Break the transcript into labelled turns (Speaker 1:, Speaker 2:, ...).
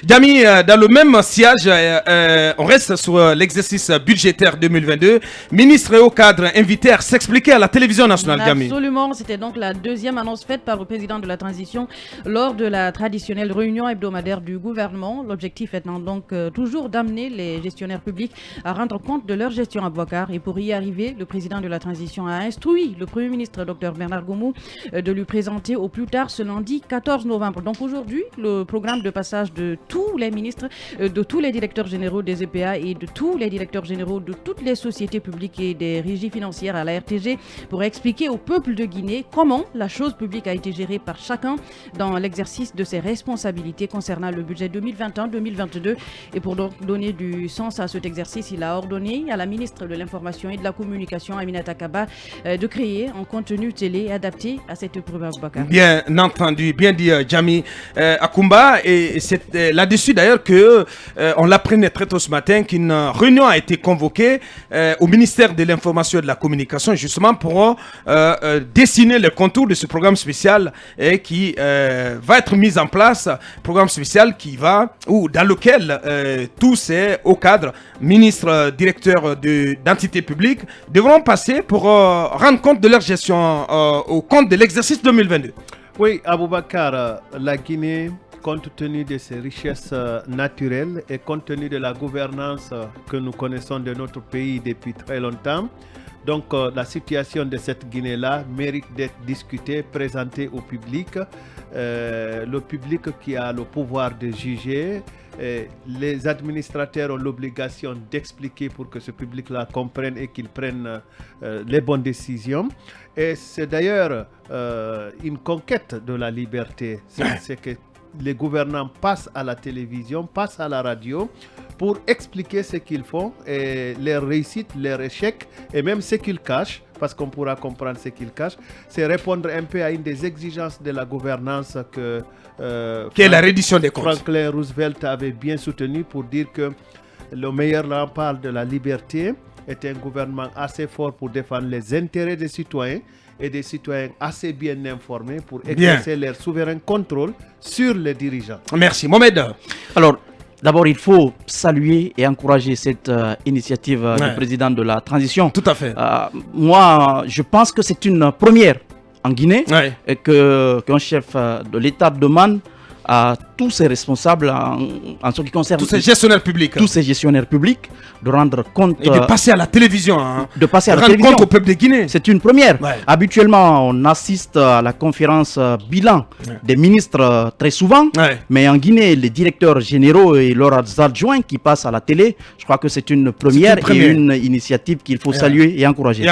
Speaker 1: Jamy, dans le même siège, on reste sur l'exercice budgétaire 2022. Ministre et haut cadre invités à s'expliquer à la télévision nationale, Jamy.
Speaker 2: Absolument, c'était donc la deuxième annonce faite par le président de la transition lors de la traditionnelle réunion hebdomadaire du gouvernement. L'objectif étant donc toujours d'amener les gestionnaires publics à rendre compte de leur gestion à Bouakar. Et pour y arriver, le président de la transition a instruit le Premier ministre, Dr Bernard Goumou, de lui présenter au plus tard ce lundi 14 novembre. Donc aujourd'hui, le programme de passage de tous les ministres, de tous les directeurs généraux des EPA et de tous les directeurs généraux de toutes les sociétés publiques et des régies financières à la RTG pour expliquer au peuple de Guinée comment la chose publique a été gérée par chacun dans l'exercice de ses responsabilités concernant le budget 2021-2022. Et pour donc donner du sens à cet exercice, il a ordonné à la ministre de l'Information et de la Communication, Aminata Kaba, de créer un contenu télé adapté à cette épreuve à Bouakar.
Speaker 1: Bien entendu, bien dit Jamy Akumba. Et c'est là-dessus d'ailleurs que on l'apprenait très tôt ce matin qu'une réunion a été convoquée au ministère de l'Information et de la Communication justement pour dessiner le contour de ce programme spécial qui va être mis en place. Programme spécial qui va, ou dans lequel tous ces hauts cadres, ministres, directeurs d'entités publiques devront passer pour rendre compte de leur gestion au compte de l'exercice 2022.
Speaker 3: Oui, Aboubakar, la Guinée, compte tenu de ses richesses naturelles et compte tenu de la gouvernance que nous connaissons de notre pays depuis très longtemps, donc la situation de cette Guinée-là mérite d'être discutée, présentée au public. Le public qui a le pouvoir de juger, les administrateurs ont l'obligation d'expliquer pour que ce public-là comprenne et qu'il prenne les bonnes décisions. Et c'est d'ailleurs une conquête de la liberté. C'est que les gouvernants passent à la télévision, passent à la radio pour expliquer ce qu'ils font, et leurs réussites, leurs échecs et même ce qu'ils cachent, parce qu'on pourra comprendre ce qu'ils cachent. C'est répondre un peu à une des exigences de la gouvernance que
Speaker 1: est la reddition des comptes.
Speaker 3: Franklin Roosevelt avait bien soutenu pour dire que le meilleur rempart de la liberté est un gouvernement assez fort pour défendre les intérêts des citoyens et des citoyens assez bien informés pour exercer leur souverain contrôle sur les dirigeants.
Speaker 1: Merci. Mohamed.
Speaker 4: Alors, d'abord, il faut saluer et encourager cette initiative du président de la transition.
Speaker 1: Tout à fait.
Speaker 4: Moi, je pense que c'est une première en Guinée et qu'un chef de l'État demande à tous ces responsables en ce qui concerne
Speaker 1: tous ces gestionnaires publics,
Speaker 4: de rendre compte
Speaker 1: et de passer à la télévision,
Speaker 4: de passer à la
Speaker 1: rendre
Speaker 4: télévision
Speaker 1: compte au peuple de Guinée.
Speaker 4: C'est une première. Habituellement, on assiste à la conférence bilan des ministres très souvent, mais en Guinée, les directeurs généraux et leurs adjoints qui passent à la télé, je crois que c'est une première et une initiative qu'il faut saluer et encourager.